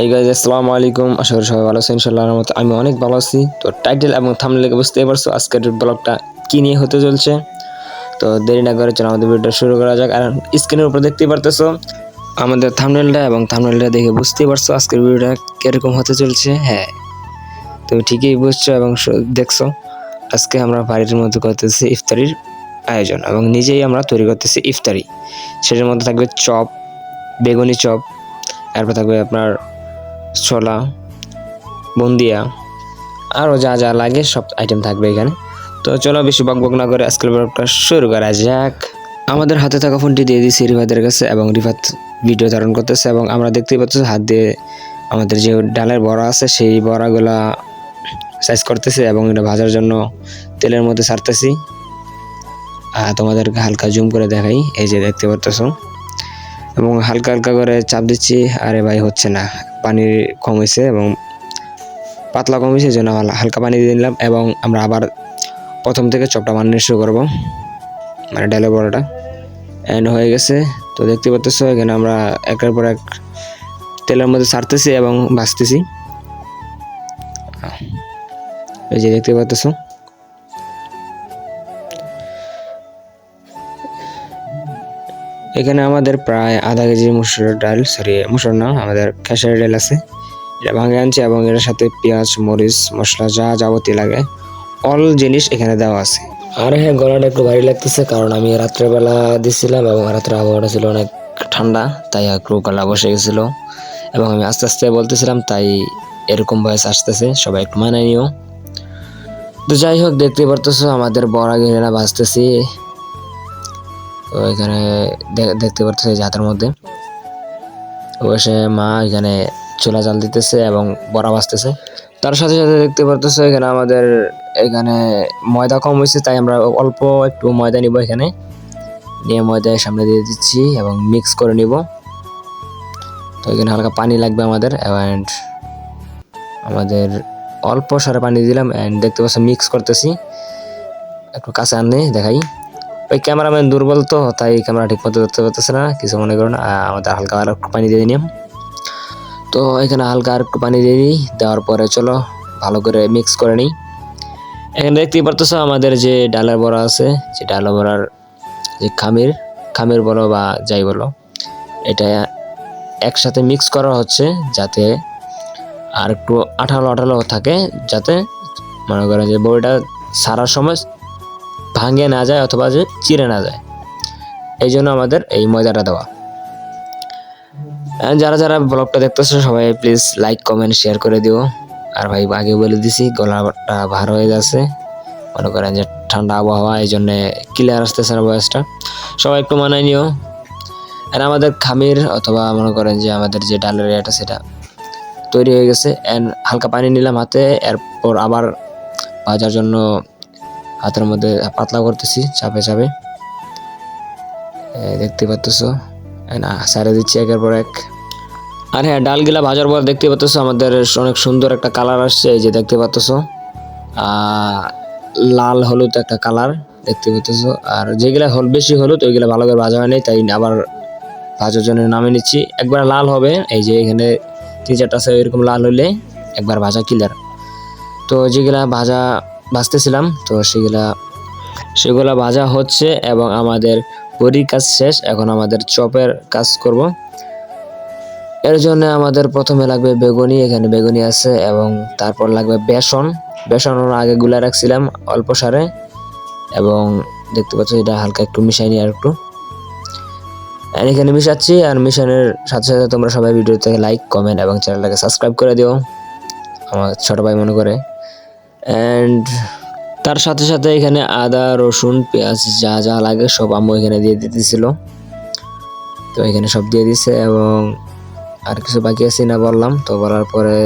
এই গাইজ আসসালামু আলাইকুম। আশা করি সবাই ভালো আছেন। ইনশাআল্লাহর রহমতে আমি অনেক ভালো আছি। তো টাইটেল এবং থাম্বনেল দেখে বুঝতেই পারছো আজকের ব্লগটা কি নিয়ে হতে চলছে। তো দেরি না করে চলো আমাদের ভিডিওটা শুরু করা যাক। আর স্ক্রিনের উপর দেখতেই পারতেছো আমাদের থাম্বনেলটা, এবং থাম্বনেলটা দেখে বুঝতেই পারছো আজকের ভিডিওটা কিরকম হতে চলছে। হ্যাঁ, তুমি ঠিকই বুঝছো এবং দেখছো। আজকে আমরা বাড়ির মধ্যে করতেছি ইফতারির আয়োজন এবং নিজেই আমরা তৈরি করতেছি ইফতারি। সেটার মধ্যে থাকবে চপ, বেগুনি চপ, এরপর থাকবে আপনার ছোলা, বুন্দিয়া, আরও যা যা লাগে সব আইটেম থাকবে এখানে। তো চলো বেশি বকবক না করে আজকের ব্লগটা শুরু করা যাক। আমাদের হাতে থাকা ফোনটি দিয়ে দিয়েছি রিফাতের কাছে এবং রিফাত ভিডিও ধারণ করতেছে এবং আমরা দেখতেই পাচ্ছি হাত দিয়ে আমাদের যে ডালের বড়া আছে সেই বড়াগুলা সাইজ করতেছে এবং এটা ভাজার জন্য তেলের মধ্যে ছাড়তেছি। তোমাদেরকে হালকা জুম করে দেখাই, এই যে দেখতে পাচ্ছ, এবং হালকা হালকা করে চাপ দিচ্ছি। আরে ভাই হচ্ছে না, পানি কম হয়েছে এবং পাতলা কম হয়েছে, জন্য হালকা পানি দিয়ে দিলাম এবং আমরা আবার প্রথম থেকে চপটা বানানো শুরু করবো, মানে ডালের বড়াটা এন্ড হয়ে গেছে। তো দেখতে পাচ্ছ এখানে আমরা একের পর এক তেলের মধ্যে ছাড়তেছি এবং ভাজতেছি। এই যে দেখতে পাচ্ছ, এখানে আমাদের প্রায় আধা কেজি মুসুর ডাল, মুসুর না, আমাদের খেসারি ডাল আছে, এটা ভাঙে আনছি এবং এর সাথে পেঁয়াজ, মরিচ, মশলা যা যাবতীয় লাগে অল জিনিস এখানে দেওয়া আছে। আর হ্যাঁ, গলাটা একটু ভারী লাগতেছে কারণ আমি রাত্রেবেলা দিছিলাম এবং রাত্রে আবহাওয়াটা ছিল অনেক ঠান্ডা, তাই একটু গলা বসে গেছিলো এবং আমি আস্তে আস্তে বলতেছিলাম, তাই এরকম ভয়েস আসতেছে, সবাই একটু মানায় নিও। তো যাই হোক, দেখতে পারতেছো আমাদের বড়া গিরেরা ভাজতেছি। তো এখানে দেখতে পারতেছে হাতের মধ্যে বসে মা এখানে চুলা জাল দিতেছে এবং বড়া ভাজতেছে। তার সাথে সাথে দেখতে পারতেছো এখানে আমাদের এখানে ময়দা কম হয়েছে, তাই আমরা অল্প একটু ময়দা নিব, এখানে নিয়ে ময়দা সামনে দিয়ে দিচ্ছি এবং মিক্স করে নিব। তো এখানে হালকা পানি লাগবে আমাদের, অ্যান্ড আমাদের অল্প সারা পানি দিলাম অ্যান্ড দেখতে পাচ্ছ মিক্স করতেছি। একটু কাছে আনে দেখাই, ওই ক্যামেরাম্যান দুর্বল তো তাই ক্যামেরা ঠিক মতো ধরতে পারতেছে না, কিছু মনে করো না। আমাদের হালকা আর একটু পানি দিয়ে নিলাম। তো এখানে হালকা আর একটু পানি দিয়ে দিই, দেওয়ার পরে চলো ভালো করে মিক্স করে নিই। এখানে দেখতেই পারতেছো আমাদের যে ডালের বড়া আছে, যে ডালের বড়ার যে খামির বলো বা যাই বলো, এটা একসাথে মিক্স করা হচ্ছে যাতে আর একটু আঠালো আঠালো থাকে, যাতে মনে করেন যে বড়িটা সারার সময় ভাঙে না যায় অথবা যে চিড়ে না যায়, এই জন্য আমাদের এই ময়দাটা দেওয়া। যারা যারা ব্লগটা দেখতেছো সবাই প্লিজ লাইক, কমেন্ট, শেয়ার করে দিও। আর ভাই আগে বলে দিছি গলাটা ভার হয়ে যাচ্ছে, মনে করেন যে ঠান্ডা আবহাওয়া, এই জন্য ক্লিয়ার আসতেছে না ভয়েসটা, সবাই একটু মানায় নিও। আর আমাদের খামির অথবা মনে করেন যে আমাদের যে ডালের এটা সেটা তৈরি হয়ে গেছে অ্যান্ড হালকা পানি নিলাম হাতে, এরপর আবার ভাজার জন্য হাতের মধ্যে পাতলা করতেছি চাপে চাপে, দেখতে পাচ্ছ সারে দিচ্ছি একের পর এক। আর হ্যাঁ, ডালগুলা ভাজার পর দেখতে পাচ্ছ আমাদের অনেক সুন্দর একটা কালার আসছে, এই যে দেখতে পাচ্ছ লাল হলুদ একটা কালার দেখতে পাচ্ছ। আর যেগুলা বেশি হলুদ ওইগুলা ভালো করে ভাজা হয়নি, তাই আবার ভাজার জন্য নামিয়ে নিচ্ছি। একবার লাল হবে, এই যে এখানে 3-4টা আছে, এরকম লাল হলে একবার ভাজা ক্লিয়ার। তো যেগুলা ভাজতেছিলাম, তো সেগুলা ভাজা হচ্ছে এবং আমাদের বড়ির কাজ শেষ। এখন আমাদের চপের কাজ করব। এর জন্য আমাদের প্রথমে লাগবে বেগুনি, এখানে বেগুনি আছে, এবং তারপর লাগবে বেসন আগে গুলা রাখছিলাম অল্প সারে, এবং দেখতে পাচ্ছ এটা হালকা একটু মিশাই নিই আর একটু, এখানে মিশাচ্ছি। আর মিশানোর সাথে সাথে তোমরা সবাই ভিডিও থেকে লাইক, কমেন্ট এবং চ্যানেলটাকে সাবস্ক্রাইব করে দিও, আমার ছোট ভাই মনে করে। অ্যান্ড তার সাথে সাথে এখানে আদা, রসুন, পেঁয়াজ যা যা লাগে সব আম্মু এখানে দিয়ে দিতেছিল, তো এখানে সব দিয়ে দিছে। এবং আর কিছু বাকি আছে না বললাম, তো বলার পরে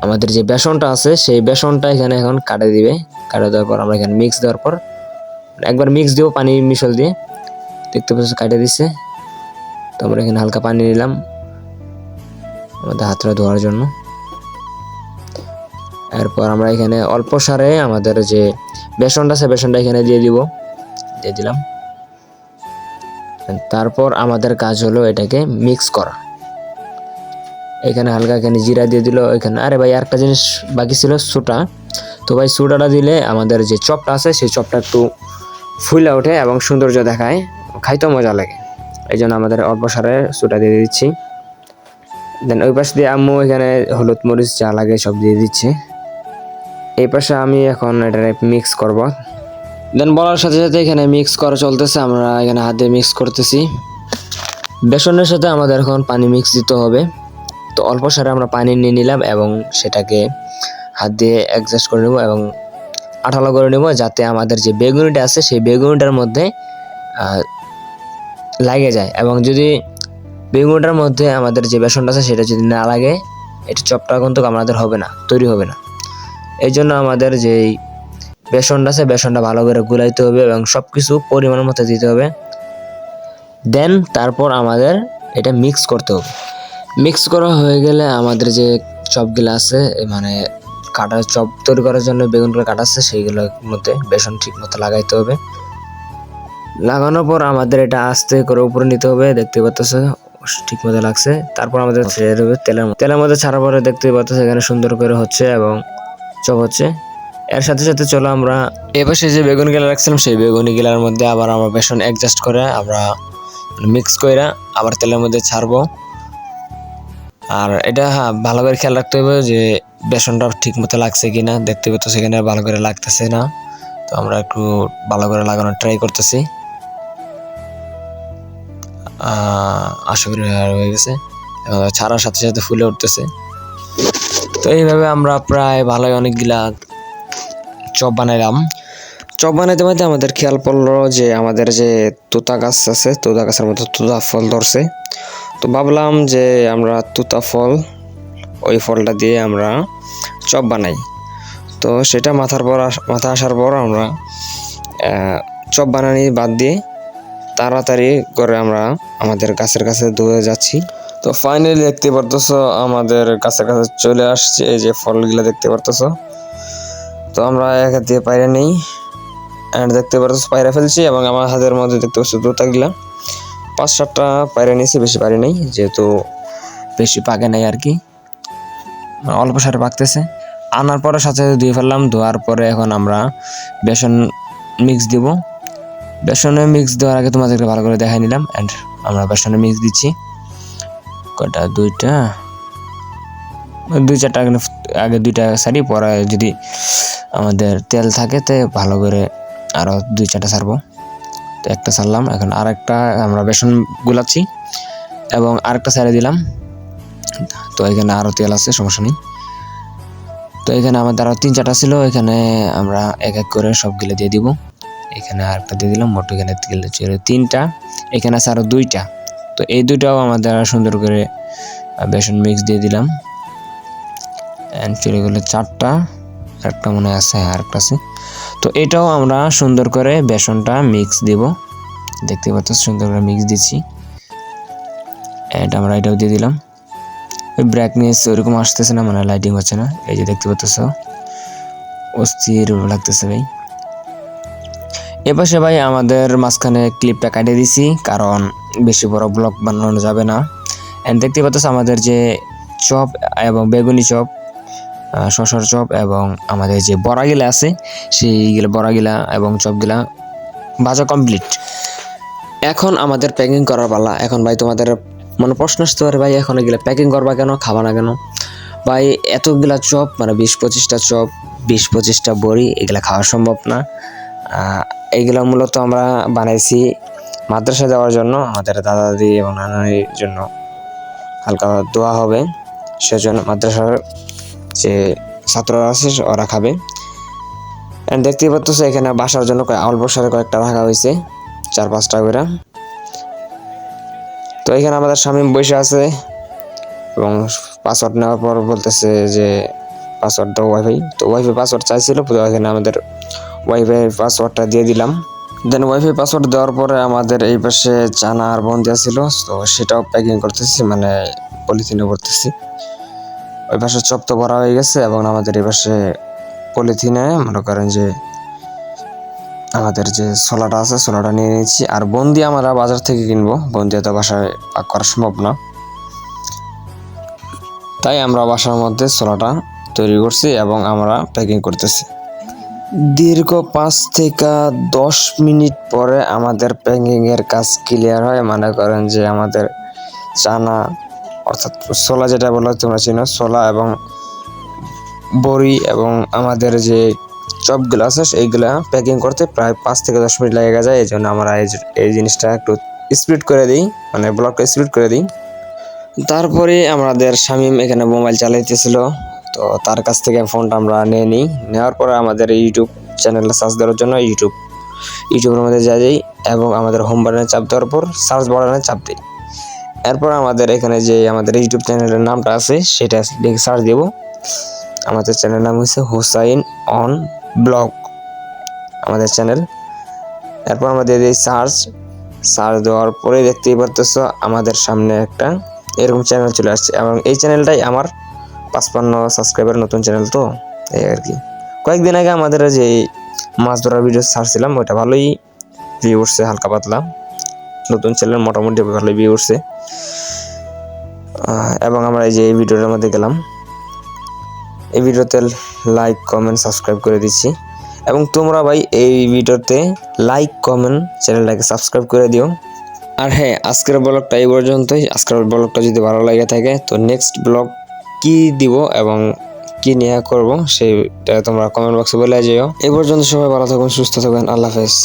আমাদের যে বেসনটা আছে সেই বেসনটা এখানে এখন কাটে দেওয়ার পর আমরা এখানে মিক্স দেওয়ার পর একবার মিক্স দিব পানি মিশল দিয়ে, দেখতে পাচ্ছ কাটে দিচ্ছে। তো আমরা এখানে হালকা পানি নিলাম আমাদের হাতটা ধোয়ার জন্য। এরপর আমরা এখানে অল্প সারে আমাদের যে বেসনটা আছে বেসনটা এখানে দিয়ে দিলাম। তারপর আমাদের কাজ হলো এটাকে মিক্স করা। এখানে হালকা এখানে জিরা দিয়ে দিল এখানে। আরে ভাই আরেকটা জিনিস বাকি ছিল, সোটা। তো ভাই সোডাটা দিলে আমাদের যে চপটা আছে সেই চপটা একটু ফুলে ওঠে এবং সৌন্দর্য দেখায়, খাইতেও মজা লাগে। এই জন্য আমাদের অল্প সারে সোডা দিয়ে দিচ্ছি। দেন ওই পাশ দিয়ে আম্মু এখানে হলুদ মরিচ যা লাগে সব দিয়ে দিচ্ছে। এই পাশে আমি এখন এটা মিক্স করব। দেন বলার সাথে সাথে এখানে মিক্স করা চলতেছে, আমরা এখানে হাত দিয়ে মিক্স করতেছি। বেসনের সাথে আমাদের এখন পানি মিক্স দিতে হবে। তো অল্প সারে আমরা পানি নিয়ে নিলাম এবং সেটাকে হাত দিয়ে অ্যাডজাস্ট করে নেব এবং আঠালো করে নেব, যাতে আমাদের যে বেগুনিটা আছে সেই বেগুনিটার মধ্যে লাগে যায়। এবং যদি বেগুনিটার মধ্যে আমাদের যে বেসনটা আছে সেটা যদি না লাগে, এটা চপটা কিন্তু আমাদের হবে না, তৈরি হবে না। এই জন্য আমাদের যেই বেসনটা আছে বেসনটা ভালো করে গুলাইতে হবে এবং সব কিছু পরিমাণ মতো দিতে হবে। দেন তারপর আমাদের এটা মিক্স করতে হবে। মিক্স করা হয়ে গেলে আমাদের যে চপগুলো আছে, মানে কাটা চপ তৈরি করার জন্য বেগুনগুলো কাটাচ্ছে, সেইগুলোর মধ্যে বেসন ঠিক মতো লাগাইতে হবে। লাগানোর পর আমাদের এটা আস্তে করে উপরে নিতে হবে, দেখতে পাচ্ছ ঠিক মতো লাগছে। তারপর আমাদের ছেড়ে দেবে তেলের মধ্যে ছাড়ার পরে দেখতে পাচ্ছ এখানে সুন্দর করে হচ্ছে এবং চপ হচ্ছে। এর সাথে সাথে চলো আমরা এবার যে বেগুন গিলা রাখছিলাম সেই বেগুনি গিলার মধ্যে আবার আমরা বেসন অ্যাডজাস্ট করে আমরা মিক্স করে আবার তেলের মধ্যে ছাড়বো। আর এটা ভালো করে খেয়াল রাখতে হবে যে বেসনটা ঠিক মতো লাগছে কিনা। দেখতে পাচ্ছ সেখানে ভালো করে লাগতেছে না, তো আমরা একটু ভালো করে লাগানোর ট্রাই করতেছি। আশা করি হয়ে গেছে, ছাড়ার সাথে সাথে ফুলে উঠতেছে। তো এইভাবে আমরা প্রায় ভালোই অনেকগুলা চপ বানাইলাম। চপ বানাইতে বানাইতে আমাদের খেয়াল পড়লো যে আমাদের যে তুতা গাছ আছে, তুতা গাছের মধ্যে তুতা ফল ধরছে। তো ভাবলাম যে আমরা তুতা ফল, ওই ফলটা দিয়ে আমরা চপ বানাই। তো সেটা মাথা আসার পর আমরা চপ বানানি বাদ দিয়ে তাড়াতাড়ি করে আমরা আমাদের গাছের কাছে দৌড়ে যাচ্ছি। তো ফাইনালি দেখতে পারতেছো আমাদের কাছে চলে আসছে এই যে ফলগুলো দেখতে পারতেছো। তো আমরা এক হাত দিয়ে পায়রা নেই, অ্যান্ড দেখতে পারতেছো পায়রা ফেলছি এবং আমার হাতের মধ্যে দেখতে পাচ্ছ দুটাগুলা 5-7টা পায়রা নিয়েছি, বেশি পারি নেই যেহেতু বেশি পাকে নাই আর কি, অল্প সারে পাকতেছে। আনার পরে সাথে সাথে ধুয়ে ফেললাম। ধোয়ার পরে এখন আমরা বেসন মিক্স দিব। বেসনে মিক্স দেওয়ার আগে তোমাদেরকে ভালো করে দেখাই নিলাম। অ্যান্ড আমরা বেসনে মিক্স দিচ্ছি কয়টা, 2-4টা আগে 2টা সারি, পরে যদি আমাদের তেল থাকে তো ভালো করে আরও 2-4টা ছাড়বো। তো একটা ছাড়লাম, এখন আরেকটা আমরা বেসন গুলাচ্ছি এবং আরেকটা সাইডে দিলাম। তো এখানে আরও তেল আছে, সমস্যা নেই। তো এখানে আমাদের আরও 3-4টা ছিল, এখানে আমরা এক এক করে সবগুলো দিয়ে দিব। এখানে আরেকটা দিয়ে দিলাম, মোট এখানে ছিল 3টা, এখানে আছে আরও 2টা। তো এই 2টাও আমাদের সুন্দর করে বেসন মিক্স দিয়ে দিলাম। অ্যান্ড চলে গেলো 4টা, আরেকটা মনে আছে, আরেকটা আছে। তো এটাও আমরা সুন্দর করে বেসনটা মিক্স দিব, দেখতে পাচ্ছ সুন্দর করে মিক্স দিচ্ছি। অ্যান্ড আমরা এটাও দিয়ে দিলাম। ব্রাইটনেস ওইরকম আসতেছে না, মানে লাইটিং হচ্ছে না, এই যে দেখতে পাচ্ছ অস্থির লাগতেছে ভাই। এপাশে ভাই আমাদের মাঝখানে ক্লিপটা কাটিয়ে দিছি, কারণ বেশি বড় ব্লগ বানানো যাবে না। অ্যান্ড দেখতে পাচ্ছ আমাদের যে চপ এবং বেগুনি চপ, শসার চপ এবং আমাদের যে বড়াগুলা আছে সেইগুলো বড়াগুলা এবং চপগুলা ভাজা কমপ্লিট। এখন আমাদের প্যাকিং করার পালা। এখন ভাই তোমাদের মনে প্রশ্ন আসতে পারে, ভাই এখন এগুলো প্যাকিং করবা কেন, খাবা না কেন? ভাই এতগুলা চপ, মানে 20-25টা চপ, 20-25টা বড়ি, এগুলা খাওয়া সম্ভব না। এইগুলো মূলত আমরা বানাইছি মাদ্রাসা দেওয়ার জন্য, আমাদের দাদা দাদি এবং নানির জন্য হালকা দোয়া হবে, সেজন্য মাদ্রাসার যে ছাত্ররা আছে ওরা খাবে। দেখতেই পাচ্ছ এখানে বাসার জন্য অল্প সারে কয়েকটা রাখা হয়েছে, 4-5টা করে। তো এখানে আমাদের স্বামী বসে আছে এবং পাসওয়ার্ড নেওয়ার পর বলতেছে যে পাসওয়ার্ড দাও ওয়াইফাই। তো ওয়াইফাই পাসওয়ার্ড চাইছিল, তো এখানে আমাদের ওয়াইফাই পাসওয়ার্ডটা দিয়ে দিলাম। দেন ওয়াইফাই পাসওয়ার্ড দেওয়ার পরে আমাদের এই পাশে চানা আর বন্দিয়া ছিল, তো সেটাও প্যাকিং করতেছি, মানে পলিথিনে ভরতেছি। ওই পাশে চপ তো ভরা হয়ে গেছে এবং আমাদের এই পাশে পলিথিনে মনে করেন যে আমাদের যে ছোলাটা আছে ছোলাটা নিয়ে নিয়েছি। আর বন্দি আমরা বাজার থেকে কিনবো, বন্দিয়া তো বাসায় পাক করা সম্ভব না। তাই আমরা বাসার মধ্যে ছোলাটা তৈরি করছি এবং আমরা প্যাকিং করতেছি। দীর্ঘ 5 থেকে 10 মিনিট পরে আমাদের প্যাকিংয়ের কাজ ক্লিয়ার হয়। মনে করেন যে আমাদের চানা অর্থাৎ ছোলা যেটা বলা তোমরা চিনো, ছোলা এবং বড়ি এবং আমাদের যে চপগুলো আছে সেইগুলা প্যাকিং করতে প্রায় 5 থেকে 10 মিনিট লেগে যায়। এই জন্য আমরা এই জিনিসটা একটু স্পিড করে দিই, মানে ব্লগটা স্পিড করে দিই। তারপরে আমাদের শামীম এখানে মোবাইল চালাইতেছিল, তো তার কাছ থেকে ফোনটা আমরা নিয়ে নিই। নেওয়ার পরে আমাদের ইউটিউব চ্যানেলে সার্চ দেওয়ার জন্য ইউটিউবের মধ্যে যাই এবং আমাদের হোম বাটনে চাপ দেওয়ার পর সার্চ বাটনে চাপ দিই। এরপর আমাদের এখানে যে আমাদের ইউটিউব চ্যানেলের নামটা আছে সেটা লিখে সার্চ দেব। আমাদের চ্যানেলের নাম হচ্ছে হুসাইন অন ব্লগ আমাদের চ্যানেল। এরপর আমাদের এই সার্চ দেওয়ার পরে দেখতেই পারতেছো আমাদের সামনে একটা এরকম চ্যানেল চলে আসছে এবং এই চ্যানেলটাই আমার 55 সাবস্ক্রাইবার নতুন চ্যানেল, তো এই আর কি। কয়েকদিন আগে আমাদের যে মাছ ধরার ভিডিও ছাড়ছিলাম ওইটা ভালোই ভিউ উঠছে, হালকা পাতলা। নতুন চ্যানেল মোটামুটি ভালোই ভিউ উঠছে এবং আমরা এই যে এই ভিডিওটার মধ্যে গেলাম, এই ভিডিওতে লাইক কমেন্ট সাবস্ক্রাইব করে দিচ্ছি এবং তোমরা ভাই এই ভিডিওতে লাইক কমেন্ট চ্যানেলটাকে সাবস্ক্রাইব করে দিও। আর হ্যাঁ, আজকের ব্লগটা এই পর্যন্তই। আজকের ব্লগটা যদি ভালো লাগে থাকে তো নেক্সট ব্লগ কি দিব এবং কি নিয়ে করব সেটা তোমরা কমেন্ট বক্সে বলে যেও। এই পর্যন্ত সবাই ভালো থাকুন, সুস্থ থাকুন, আল্লাহ হাফেজ।